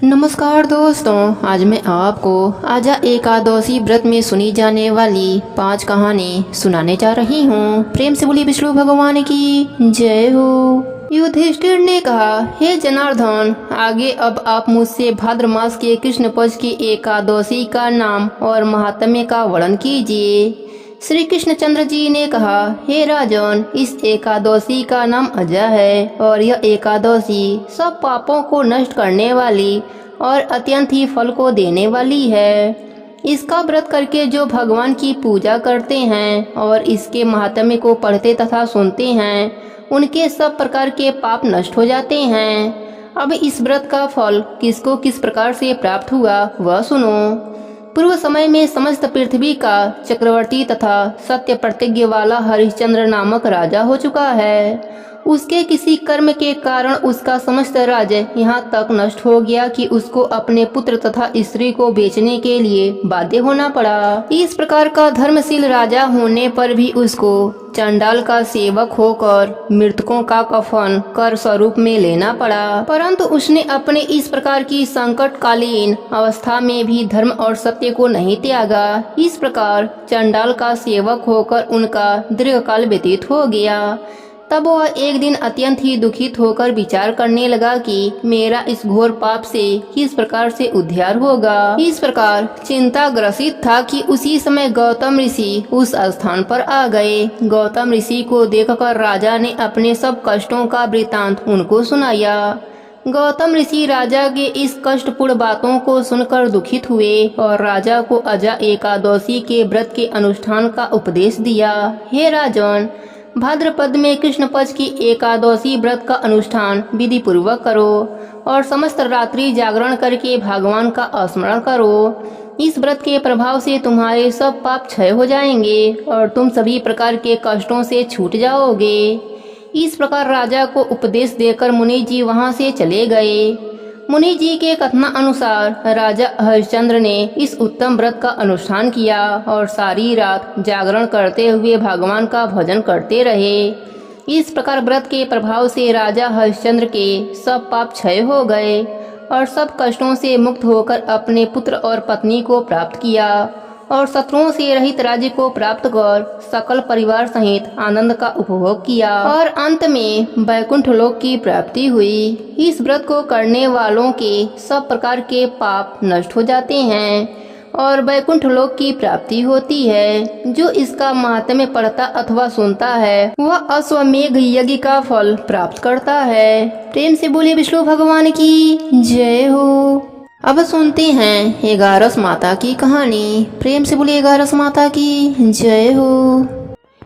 नमस्कार दोस्तों, आज मैं आपको आजा एकादशी व्रत में सुनी जाने वाली 5 कहानी सुनाने जा रही हूँ। प्रेम से बोलिए विष्णु भगवान की जय हो। युधिष्ठिर ने कहा, हे जनार्दन, आगे अब आप मुझसे भाद्र मास के कृष्ण पक्ष की एकादशी का नाम और महात्म्य का वर्णन कीजिए। श्री कृष्णचंद्र जी ने कहा, हे राजन, इस एकादशी का नाम अजा है और यह एकादशी सब पापों को नष्ट करने वाली और अत्यंत ही फल को देने वाली है। इसका व्रत करके जो भगवान की पूजा करते हैं और इसके महात्म्य को पढ़ते तथा सुनते हैं, उनके सब प्रकार के पाप नष्ट हो जाते हैं। अब इस व्रत का फल किसको किस प्रकार से प्राप्त हुआ वह सुनो। पूर्व समय में समस्त पृथ्वी का चक्रवर्ती तथा सत्य प्रतिज्ञ वाला हरिश्चंद्र नामक राजा हो चुका है। उसके किसी कर्म के कारण उसका समस्त राज्य यहाँ तक नष्ट हो गया कि उसको अपने पुत्र तथा स्त्री को बेचने के लिए बाध्य होना पड़ा। इस प्रकार का धर्मशील राजा होने पर भी उसको चंडाल का सेवक होकर मृतकों का कफन कर स्वरूप में लेना पड़ा। परंतु उसने अपने इस प्रकार की संकटकालीन अवस्था में भी धर्म और सत्य को नहीं त्यागा। इस प्रकार चंडाल का सेवक होकर उनका दीर्घकाल व्यतीत हो गया। तब वह एक दिन अत्यंत ही दुखित होकर विचार करने लगा कि मेरा इस घोर पाप से किस प्रकार से उद्धार होगा। इस प्रकार चिंता ग्रसित था कि उसी समय गौतम ऋषि उस स्थान पर आ गए। गौतम ऋषि को देखकर राजा ने अपने सब कष्टों का वृतांत उनको सुनाया। गौतम ऋषि राजा के इस कष्टपूर्ण बातों को सुनकर दुखित हुए और राजा को अजा एकादशी के व्रत के अनुष्ठान का उपदेश दिया। हे राजन, भाद्रपद में कृष्ण पक्ष की एकादशी व्रत का अनुष्ठान विधि पूर्वक करो और समस्त रात्रि जागरण करके भगवान का स्मरण करो। इस व्रत के प्रभाव से तुम्हारे सब पाप क्षय हो जाएंगे और तुम सभी प्रकार के कष्टों से छूट जाओगे। इस प्रकार राजा को उपदेश देकर मुनि जी वहां से चले गए। मुनि जी के कथना अनुसार राजा हरिश्चंद्र ने इस उत्तम व्रत का अनुष्ठान किया और सारी रात जागरण करते हुए भगवान का भजन करते रहे। इस प्रकार व्रत के प्रभाव से राजा हरिश्चंद्र के सब पाप क्षय हो गए और सब कष्टों से मुक्त होकर अपने पुत्र और पत्नी को प्राप्त किया और शत्रुओं से रहित राज्य को प्राप्त कर सकल परिवार सहित आनंद का उपभोग किया और अंत में वैकुंठ लोक की प्राप्ति हुई। इस व्रत को करने वालों के सब प्रकार के पाप नष्ट हो जाते हैं और वैकुंठ लोक की प्राप्ति होती है। जो इसका महात्म्य पढ़ता अथवा सुनता है वह अश्वमेघ यज्ञ का फल प्राप्त करता है। प्रेम से बोले विष्णु भगवान की जय हो। अब सुनते हैं 11 माता की कहानी। प्रेम से बोले 11 माता की जय हो।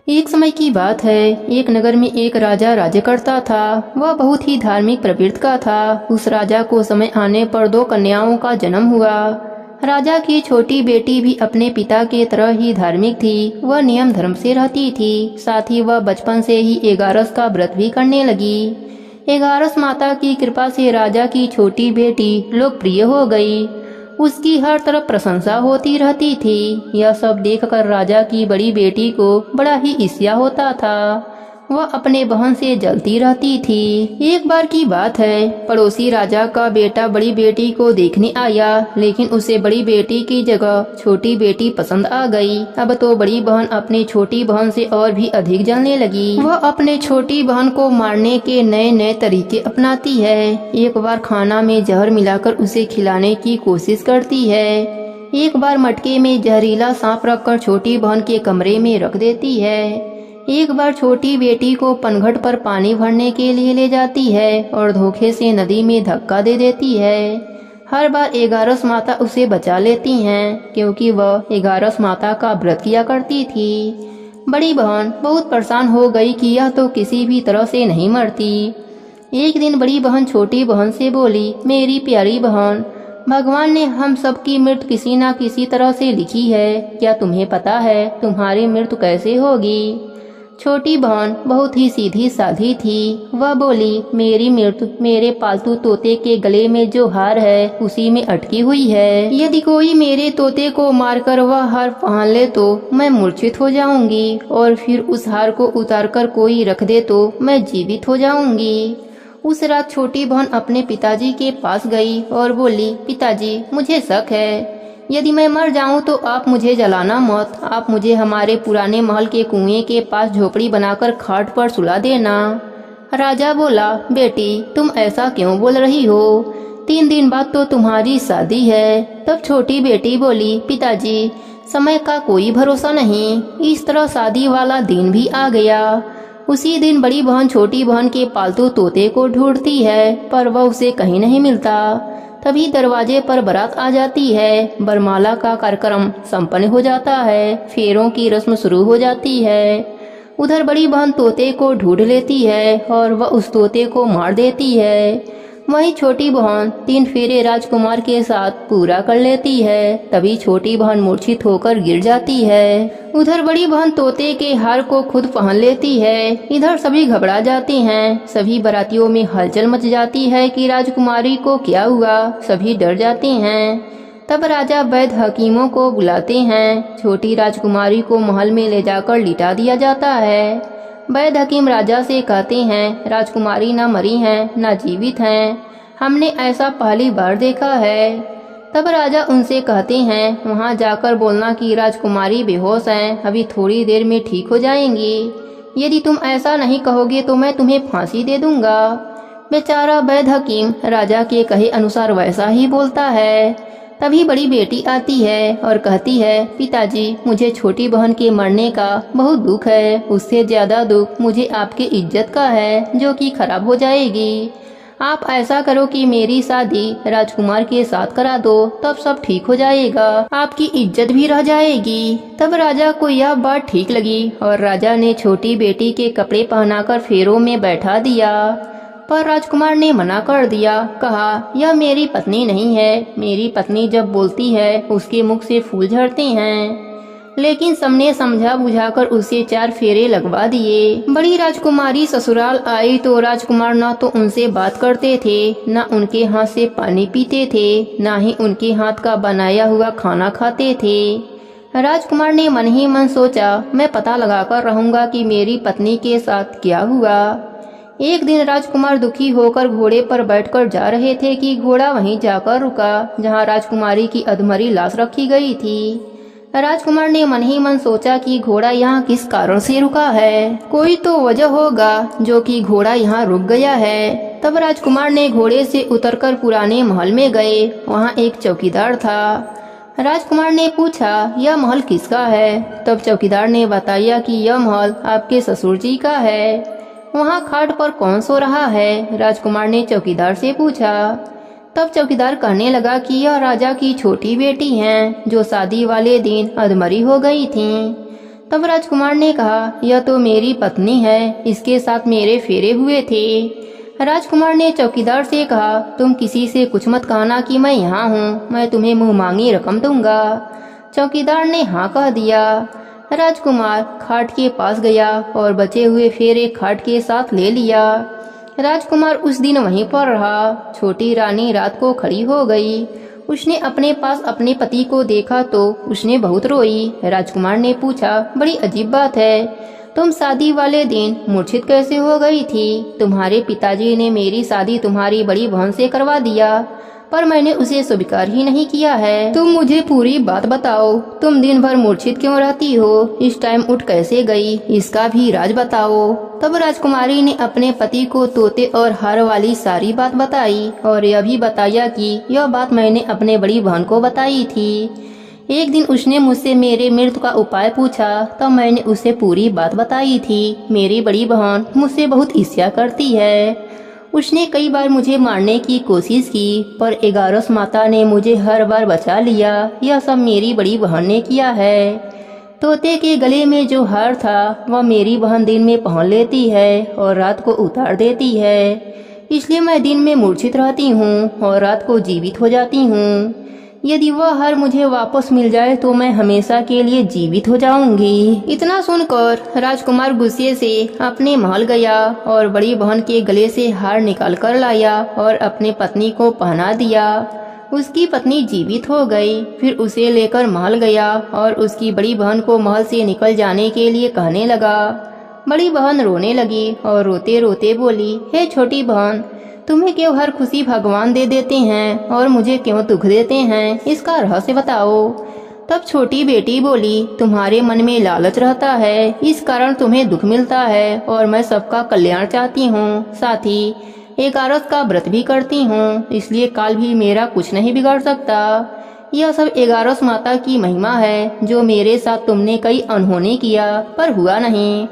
एक समय की बात है, एक नगर में एक राजा राज्य करता था। वह बहुत ही धार्मिक प्रवृत्ति का था। उस राजा को समय आने पर 2 कन्याओं का जन्म हुआ। राजा की छोटी बेटी भी अपने पिता के तरह ही धार्मिक थी। वह नियम धर्म से रहती थी। साथ ही वह बचपन से ही 11 का व्रत भी करने लगी। 11 माता की कृपा से राजा की छोटी बेटी लोकप्रिय हो गई। उसकी हर तरफ प्रशंसा होती रहती थी। यह सब देखकर राजा की बड़ी बेटी को बड़ा ही ईर्ष्या होता था। वह अपने बहन से जलती रहती थी। एक बार की बात है, पड़ोसी राजा का बेटा बड़ी बेटी को देखने आया, लेकिन उसे बड़ी बेटी की जगह छोटी बेटी पसंद आ गई। अब तो बड़ी बहन अपनी छोटी बहन से और भी अधिक जलने लगी। वह अपने छोटी बहन को मारने के नए नए तरीके अपनाती है। एक बार खाना में जहर मिलाकर उसे खिलाने की कोशिश करती है। एक बार मटके में जहरीला सांप रखकर छोटी बहन के कमरे में रख देती है। एक बार छोटी बेटी को पनघट पर पानी भरने के लिए ले जाती है और धोखे से नदी में धक्का दे देती है। हर बार 11 माता उसे बचा लेती हैं, क्योंकि वह 11 माता का व्रत किया करती थी। बड़ी बहन बहुत परेशान हो गई कि यह तो किसी भी तरह से नहीं मरती। एक दिन बड़ी बहन छोटी बहन से बोली, मेरी प्यारी बहन, भगवान ने हम सबकी मृत्यु किसी न किसी तरह से लिखी है। क्या तुम्हें पता है तुम्हारी मृत्यु कैसे होगी? छोटी बहन बहुत ही सीधी साधी थी। वह बोली, मेरी मृत्यु मेरे पालतू तोते के गले में जो हार है उसी में अटकी हुई है। यदि कोई मेरे तोते को मारकर वह हार पहन ले तो मैं मूर्छित हो जाऊंगी और फिर उस हार को उतारकर कोई रख दे तो मैं जीवित हो जाऊंगी। उस रात छोटी बहन अपने पिताजी के पास गई और बोली, पिताजी मुझे शक है, यदि मैं मर जाऊं तो आप मुझे जलाना मत, आप मुझे हमारे पुराने महल के कुएं के पास झोपड़ी बनाकर खाट पर सुला देना। राजा बोला, बेटी तुम ऐसा क्यों बोल रही हो, 3 दिन बाद तो तुम्हारी शादी है। तब छोटी बेटी बोली, पिताजी समय का कोई भरोसा नहीं। इस तरह शादी वाला दिन भी आ गया। उसी दिन बड़ी बहन छोटी बहन के पालतू तोते को ढूंढती है, पर वह उसे कहीं नहीं मिलता। तभी दरवाजे पर बारात आ जाती है। बरमाला का कार्यक्रम संपन्न हो जाता है, फेरों की रस्म शुरू हो जाती है। उधर बड़ी बहन तोते को ढूंढ लेती है और वह उस तोते को मार देती है। वहीं छोटी बहन 3 फेरे राजकुमार के साथ पूरा कर लेती है। तभी छोटी बहन मूर्छित होकर गिर जाती है। उधर बड़ी बहन तोते के हार को खुद पहन लेती है। इधर सभी घबरा जाते हैं। सभी बारातियों में हलचल मच जाती है कि राजकुमारी को क्या हुआ। सभी डर जाते हैं। तब राजा वैद्य हकीमों को बुलाते हैं। छोटी राजकुमारी को महल में ले जाकर लिटा दिया जाता है। वैद्य हकीम राजा से कहते हैं, राजकुमारी न मरी हैं न जीवित हैं, हमने ऐसा पहली बार देखा है। तब राजा उनसे कहते हैं, वहां जाकर बोलना कि राजकुमारी बेहोश हैं, अभी थोड़ी देर में ठीक हो जाएंगी। यदि तुम ऐसा नहीं कहोगे तो मैं तुम्हें फांसी दे दूंगा। बेचारा वैद्य हकीम राजा के कहे अनुसार वैसा ही बोलता है। तभी बड़ी बेटी आती है और कहती है, पिताजी मुझे छोटी बहन के मरने का बहुत दुख है। उससे ज्यादा दुख मुझे आपकी इज्जत का है, जो कि खराब हो जाएगी। आप ऐसा करो कि मेरी शादी राजकुमार के साथ करा दो, तब सब ठीक हो जाएगा, आपकी इज्जत भी रह जाएगी। तब राजा को यह बात ठीक लगी और राजा ने छोटी बेटी के कपड़े पहनाकर फेरों में बैठा दिया। पर राजकुमार ने मना कर दिया। कहा, यह मेरी पत्नी नहीं है। मेरी पत्नी जब बोलती है उसके मुख से फूल झड़ते हैं। लेकिन सबने समझा बुझाकर उसे 4 फेरे लगवा दिए। बड़ी राजकुमारी ससुराल आई तो राजकुमार न तो उनसे बात करते थे, न उनके हाथ से पानी पीते थे, न ही उनके हाथ का बनाया हुआ खाना खाते थे। राजकुमार ने मन ही मन सोचा, मैं पता लगाकर रहूंगा कि मेरी पत्नी के साथ क्या हुआ। एक दिन राजकुमार दुखी होकर घोड़े पर बैठकर जा रहे थे कि घोड़ा वहीं जाकर रुका जहां राजकुमारी की अधमरी लाश रखी गई थी। राजकुमार ने मन ही मन सोचा कि घोड़ा यहाँ किस कारण से रुका है, कोई तो वजह होगा जो कि घोड़ा यहाँ रुक गया है। तब राजकुमार ने घोड़े से उतरकर पुराने महल में गए। वहाँ एक चौकीदार था। राजकुमार ने पूछा, यह महल किसका है? तब चौकीदार ने बताया कि यह महल आपके ससुर जी का है। वहाँ खाट पर कौन सो रहा है? राजकुमार ने चौकीदार से पूछा। तब चौकीदार कहने लगा कि यह राजा की छोटी बेटी हैं, जो शादी वाले दिन अधमरी हो गई थीं। तब राजकुमार ने कहा, यह तो मेरी पत्नी है, इसके साथ मेरे फेरे हुए थे। राजकुमार ने चौकीदार से कहा, तुम किसी से कुछ मत कहना कि मैं यहाँ हूँ, मैं तुम्हें मुँह मांगी रकम दूंगा। चौकीदार ने हाँ कह दिया। राजकुमार खाट के पास गया और बचे हुए फेरे खाट के साथ ले लिया। राजकुमार उस दिन वहीं पर रहा। छोटी रानी रात को खड़ी हो गई। उसने अपने पास अपने पति को देखा तो उसने बहुत रोई। राजकुमार ने पूछा, बड़ी अजीब बात है, तुम शादी वाले दिन मूर्छित कैसे हो गई थी? तुम्हारे पिताजी ने मेरी शादी तुम्हारी बड़ी बहन से करवा दिया, पर मैंने उसे स्वीकार ही नहीं किया है। तुम मुझे पूरी बात बताओ, तुम दिन भर मूर्छित क्यों रहती हो? इस टाइम उठ कैसे गई, इसका भी राज बताओ। तब राजकुमारी ने अपने पति को तोते और हार वाली सारी बात बताई और यह भी बताया कि यह बात मैंने अपने बड़ी बहन को बताई थी। एक दिन उसने मुझसे मेरे मृत्यु का उपाय पूछा, तब मैंने उसे पूरी बात बताई थी। मेरी बड़ी बहन मुझसे बहुत ईर्ष्या करती है। उसने कई बार मुझे मारने की कोशिश की, पर 11 माता ने मुझे हर बार बचा लिया। यह सब मेरी बड़ी बहन ने किया है। तोते के गले में जो हार था वह मेरी बहन दिन में पहन लेती है और रात को उतार देती है। इसलिए मैं दिन में मूर्छित रहती हूँ और रात को जीवित हो जाती हूँ। यदि वह हार मुझे वापस मिल जाए तो मैं हमेशा के लिए जीवित हो जाऊंगी। इतना सुनकर राजकुमार गुस्से से अपने महल गया और बड़ी बहन के गले से हार निकाल कर लाया और अपने पत्नी को पहना दिया। उसकी पत्नी जीवित हो गई। फिर उसे लेकर महल गया और उसकी बड़ी बहन को महल से निकल जाने के लिए कहने लगा। बड़ी बहन रोने लगी और रोते रोते बोली, हे छोटी बहन, तुम्हें क्यों हर खुशी भगवान दे देते हैं और मुझे क्यों दुख देते हैं, इसका रहस्य बताओ। तब छोटी बेटी बोली, तुम्हारे मन में लालच रहता है, इस कारण तुम्हें दुख मिलता है, और मैं सबका कल्याण चाहती हूँ। साथ ही एकादश का व्रत भी करती हूँ, इसलिए काल भी मेरा कुछ नहीं बिगाड़ सकता। यह सब एकादश माता की महिमा है, जो मेरे साथ तुमने कई अनहोनी किया पर हुआ नहीं।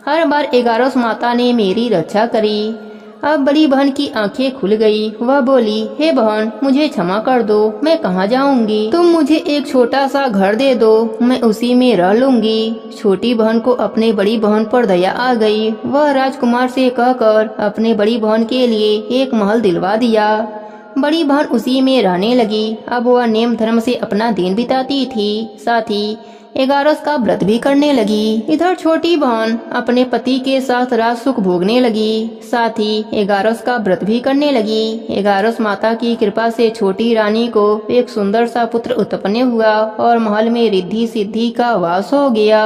हर बार एकादश माता ने मेरी रक्षा करी। अब बड़ी बहन की आंखें खुल गई। वह बोली, हे बहन, मुझे क्षमा कर दो, मैं कहाँ जाऊंगी। तुम मुझे एक छोटा सा घर दे दो, मैं उसी में रह लूंगी। छोटी बहन को अपने बड़ी बहन पर दया आ गई। वह राजकुमार से कहकर अपने बड़ी बहन के लिए एक महल दिलवा दिया। बड़ी बहन उसी में रहने लगी। अब वह नेम धर्म से अपना दिन बिताती थी, साथ ही एकादश का व्रत भी करने लगी। इधर छोटी बहन अपने पति के साथ राज सुख भोगने लगी, साथ ही एकादश का व्रत भी करने लगी। एकादश माता की कृपा से छोटी रानी को एक सुंदर सा पुत्र उत्पन्न हुआ और महल में रिद्धि सिद्धि का वास हो गया।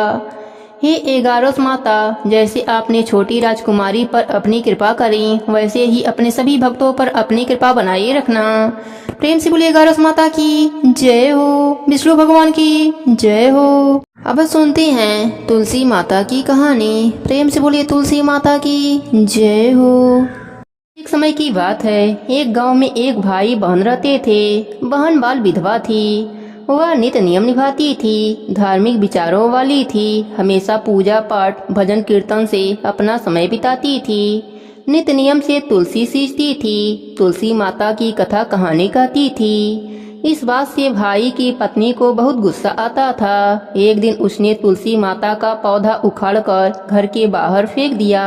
हे एकादश माता, जैसे आपने छोटी राजकुमारी पर अपनी कृपा करी, वैसे ही अपने सभी भक्तों पर अपनी कृपा बनाए रखना। प्रेम से बोलिए एकादश माता की जय हो, विष्णु भगवान की जय हो। अब सुनते हैं तुलसी माता की कहानी। प्रेम से बोलिए तुलसी माता की जय हो। एक समय की बात है, एक गांव में एक भाई बहन रहते थे। बहन बाल विधवा थी। वह नित्य नियम निभाती थी, धार्मिक विचारों वाली थी, हमेशा पूजा पाठ भजन कीर्तन से अपना समय बिताती थी। नित्य नियम से तुलसी सींचती थी, तुलसी माता की कथा कहानी कहती थी। इस बात से भाई की पत्नी को बहुत गुस्सा आता था। एक दिन उसने तुलसी माता का पौधा उखाड़कर घर के बाहर फेंक दिया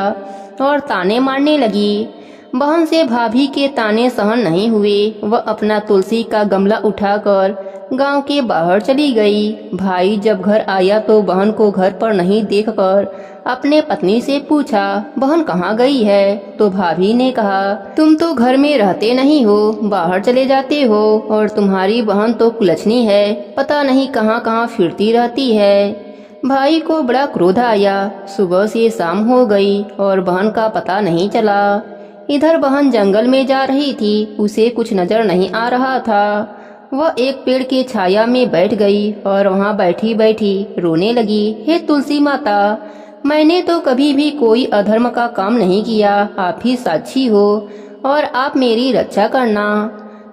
और ताने मारने लगी। बहन से भाभी के ताने सहन नहीं हुए। वह अपना तुलसी का गमला उठाकर गांव के बाहर चली गई। भाई जब घर आया तो बहन को घर पर नहीं देखकर अपने पत्नी से पूछा, बहन कहाँ गई है? तो भाभी ने कहा, तुम तो घर में रहते नहीं हो, बाहर चले जाते हो, और तुम्हारी बहन तो कुलच्छनी है, पता नहीं कहाँ कहाँ फिरती रहती है। भाई को बड़ा क्रोध आया। सुबह से शाम हो गई और बहन का पता नहीं चला। इधर बहन जंगल में जा रही थी, उसे कुछ नजर नहीं आ रहा था। वह एक पेड़ की छाया में बैठ गई और वहाँ बैठी बैठी रोने लगी। हे तुलसी माता, मैंने तो कभी भी कोई अधर्म का काम नहीं किया, आप ही साक्षी हो, और आप मेरी रक्षा करना।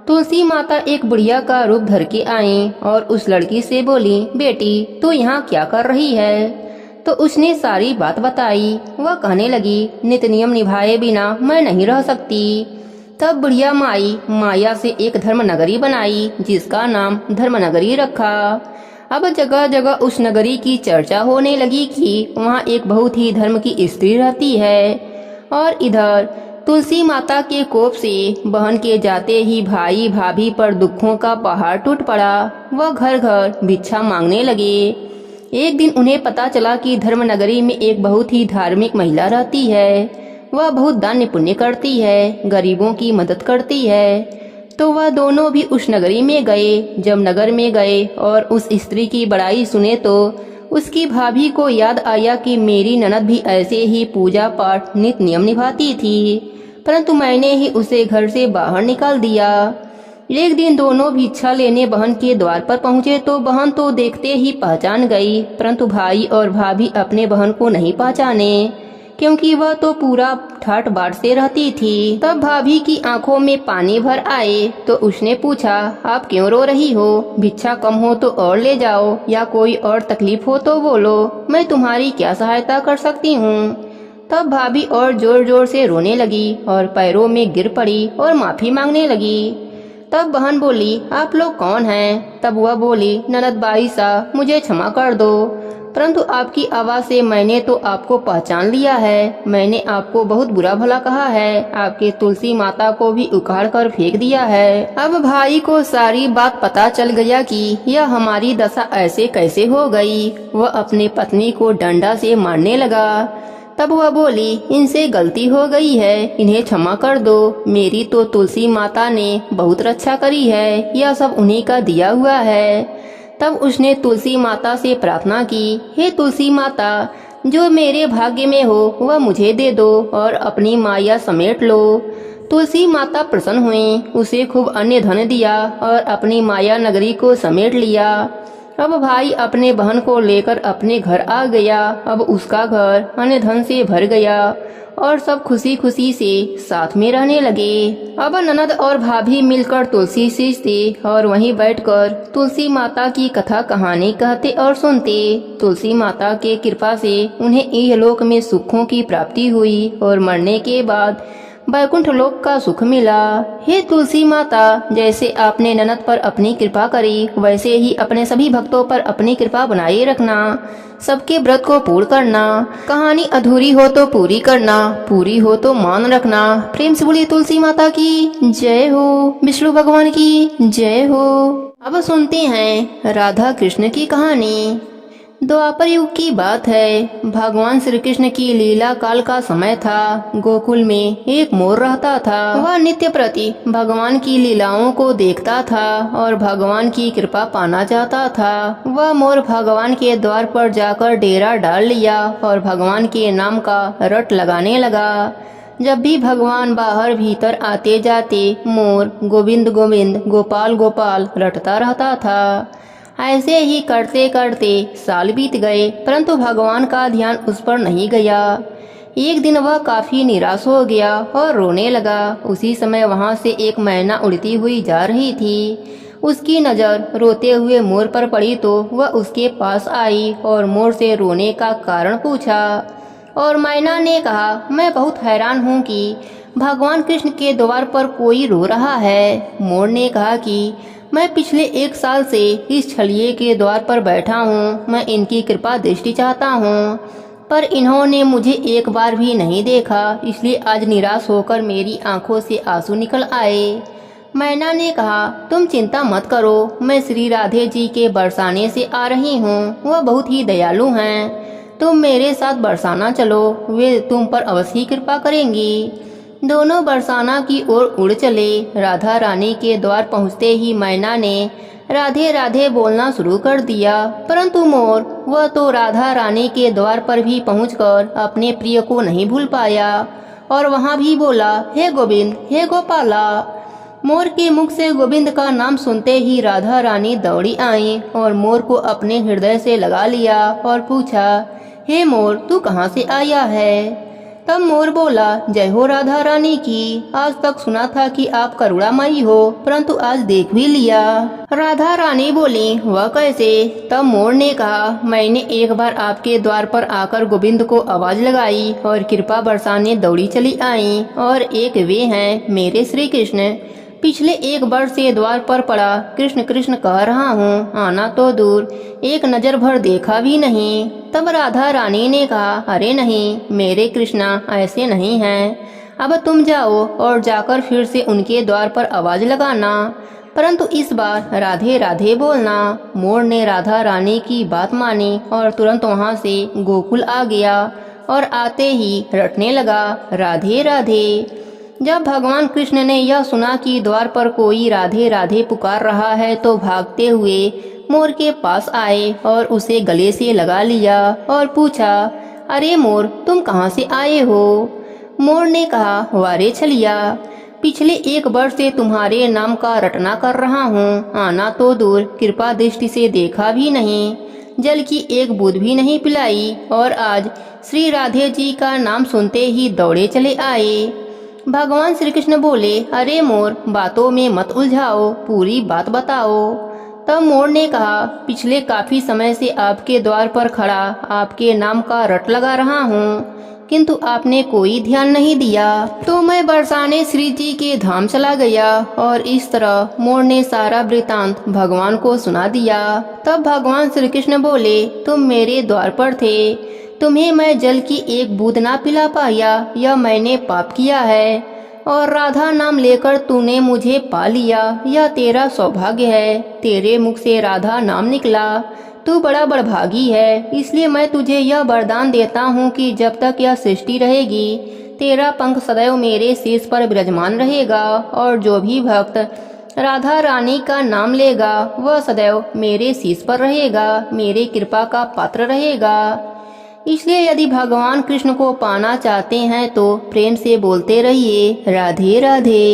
तुलसी माता एक बुढ़िया का रूप धर के आई और उस लड़की से बोली, बेटी तू यहाँ क्या कर रही है? तो उसने सारी बात बताई। वह कहने लगी, नित्य नियम निभाए बिना मैं नहीं रह सकती। तब बुढ़िया माई माया से एक धर्म नगरी बनाई, जिसका नाम धर्म नगरी रखा। अब जगह जगह उस नगरी की चर्चा होने लगी कि वहाँ एक बहुत ही धर्म की स्त्री रहती है। और इधर तुलसी माता के कोप से बहन के जाते ही भाई भाभी पर दुखों का पहाड़ टूट पड़ा। वह घर घर भिक्षा मांगने लगे। एक दिन उन्हें पता चला कि धर्म नगरी में एक बहुत ही धार्मिक महिला रहती है। वह बहुत दान पुण्य करती है, गरीबों की मदद करती है। तो वह दोनों भी उस नगरी में गए। जब नगर में गए और उस स्त्री की बड़ाई सुने तो उसकी भाभी को याद आया कि मेरी ननद भी ऐसे ही पूजा पाठ नित्य नियम निभाती थी, परंतु मैंने ही उसे घर से बाहर निकाल दिया। एक दिन दोनों भिक्षा लेने बहन के द्वार पर पहुँचे तो बहन तो देखते ही पहचान गई, परंतु भाई और भाभी अपने बहन को नहीं पहचाने, क्योंकि वह तो पूरा ठाट बाट से रहती थी। तब भाभी की आंखों में पानी भर आए तो उसने पूछा, आप क्यों रो रही हो? भिक्षा कम हो तो और ले जाओ, या कोई और तकलीफ हो तो बोलो, मैं तुम्हारी क्या सहायता कर सकती हूँ। तब भाभी और जोर जोर से रोने लगी और पैरों में गिर पड़ी और माफी मांगने लगी। तब बहन बोली, आप लोग कौन हैं? तब वह बोली, ननद बाई सा, मुझे क्षमा कर दो, परंतु आपकी आवाज से मैंने तो आपको पहचान लिया है। मैंने आपको बहुत बुरा भला कहा है, आपके तुलसी माता को भी उखाड़ कर फेंक दिया है। अब भाई को सारी बात पता चल गया कि यह हमारी दशा ऐसे कैसे हो गई। वह अपने पत्नी को डंडा से मारने लगा। तब वह बोली, इनसे गलती हो गई है, इन्हें क्षमा कर दो। मेरी तो तुलसी माता ने बहुत रक्षा करी है, यह सब उन्हीं का दिया हुआ है। तब उसने तुलसी माता से प्रार्थना की, हे तुलसी माता, जो मेरे भाग्य में हो वह मुझे दे दो और अपनी माया समेट लो। तुलसी माता प्रसन्न हुई, उसे खूब अन्य धन दिया और अपनी माया नगरी को समेट लिया। अब भाई अपने बहन को लेकर अपने घर आ गया। अब उसका घर अन्य धन से भर गया और सब खुशी खुशी से साथ में रहने लगे। अब ननद और भाभी मिलकर तुलसी सींचते और वहीं बैठकर तुलसी माता की कथा कहानी कहते और सुनते। तुलसी माता के कृपा से उन्हें इहलोक में सुखों की प्राप्ति हुई और मरने के बाद वैकुंठ लोक का सुख मिला। हे तुलसी माता, जैसे आपने ननद पर अपनी कृपा करी, वैसे ही अपने सभी भक्तों पर अपनी कृपा बनाए रखना। सबके व्रत को पूर्ण करना, कहानी अधूरी हो तो पूरी करना, पूरी हो तो मान रखना। प्रेम से बोलिए तुलसी माता की जय हो, विष्णु भगवान की जय हो। अब सुनते हैं राधा कृष्ण की कहानी। द्वापर युग की बात है। भगवान श्री कृष्ण की लीला काल का समय था। गोकुल में एक मोर रहता था। वह नित्य प्रति भगवान की लीलाओं को देखता था और भगवान की कृपा पाना चाहता था। वह मोर भगवान के द्वार पर जाकर डेरा डाल लिया और भगवान के नाम का रट लगाने लगा। जब भी भगवान बाहर भीतर आते जाते मोर गोविंद गोविंद गोपाल गोपाल रटता रहता था। ऐसे ही करते करते साल बीत गए, परंतु भगवान का ध्यान उस पर नहीं गया। एक दिन वह काफी निराश हो गया और रोने लगा। उसी समय वहां से एक मैना उड़ती हुई जा रही थी। उसकी नजर रोते हुए मोर पर पड़ी तो वह उसके पास आई और मोर से रोने का कारण पूछा। और मैना ने कहा, मैं बहुत हैरान हूँ कि भगवान कृष्ण के द्वार पर कोई रो रहा है। मोर ने कहा कि मैं पिछले 1 साल से इस छलिए के द्वार पर बैठा हूँ। मैं इनकी कृपा दृष्टि चाहता हूँ, पर इन्होंने मुझे एक बार भी नहीं देखा, इसलिए आज निराश होकर मेरी आंखों से आंसू निकल आए। मैना ने कहा, तुम चिंता मत करो, मैं श्री राधे जी के बरसाने से आ रही हूँ। वह बहुत ही दयालु हैं। तुम मेरे साथ बरसाना चलो, वे तुम पर अवश्य कृपा करेंगी। दोनों बरसाना की ओर उड़ चले। राधा रानी के द्वार पहुँचते ही मैना ने राधे राधे बोलना शुरू कर दिया, परंतु मोर वह तो राधा रानी के द्वार पर भी पहुंचकर अपने प्रिय को नहीं भूल पाया और वहां भी बोला, हे गोविंद, हे गोपाला। मोर के मुख से गोविंद का नाम सुनते ही राधा रानी दौड़ी आई और मोर को अपने हृदय से लगा लिया और पूछा, हे मोर, तू कहाँ से आया है? तब मोर बोला, जय हो राधा रानी की। आज तक सुना था कि आप करुणामयी हो, परंतु आज देख भी लिया। राधा रानी बोली, वह कैसे? तब मोर ने कहा, मैंने एक बार आपके द्वार पर आकर गोविंद को आवाज लगाई और कृपा बरसाने दौड़ी चली आई, और एक वे हैं मेरे श्री कृष्ण। पिछले 1 वर्ष से द्वार पर पड़ा कृष्ण कृष्ण कह रहा हूँ, आना तो दूर एक नजर भर देखा भी नहीं। तब राधा रानी ने कहा, अरे नहीं मेरे कृष्णा, ऐसे नहीं हैं। अब तुम जाओ और जाकर फिर से उनके द्वार पर आवाज लगाना, परंतु इस बार राधे राधे बोलना। मोर ने राधा रानी की बात मानी और तुरंत वहाँ से गोकुल आ गया और आते ही रटने लगा, राधे राधे। जब भगवान कृष्ण ने यह सुना कि द्वार पर कोई राधे राधे पुकार रहा है तो भागते हुए मोर के पास आए और उसे गले से लगा लिया और पूछा, अरे मोर, तुम कहाँ से आए हो? मोर ने कहा, वारे छलिया, पिछले 1 वर्ष से तुम्हारे नाम का रटना कर रहा हूँ। आना तो दूर कृपा दृष्टि से देखा भी नहीं, जल की एक बूंद भी नहीं पिलाई, और आज श्री राधे जी का नाम सुनते ही दौड़े चले आए। भगवान श्री कृष्ण बोले, अरे मोर, बातों में मत उलझाओ, पूरी बात बताओ। तब मोर ने कहा, पिछले काफी समय से आपके द्वार पर खड़ा आपके नाम का रट लगा रहा हूँ, किंतु आपने कोई ध्यान नहीं दिया, तो मैं बरसाने श्री जी के धाम चला गया। और इस तरह मोर ने सारा वृतांत भगवान को सुना दिया। तब भगवान श्री कृष्ण बोले, तुम मेरे द्वार पर थे, तुम्हें मैं जल की एक बूंद ना पिला पाया, यह मैंने पाप किया है, और राधा नाम लेकर तूने मुझे पा लिया, यह तेरा सौभाग्य है। तेरे मुख से राधा नाम निकला, तू बड़ा बड़भागी है। इसलिए मैं तुझे यह वरदान देता हूँ कि जब तक यह सृष्टि रहेगी तेरा पंख सदैव मेरे शीश पर विराजमान रहेगा, और जो भी भक्त राधा रानी का नाम लेगा वह सदैव मेरे शीश पर रहेगा, मेरे कृपा का पात्र रहेगा। इसलिए यदि भगवान कृष्ण को पाना चाहते हैं तो प्रेम से बोलते रहिए राधे राधे।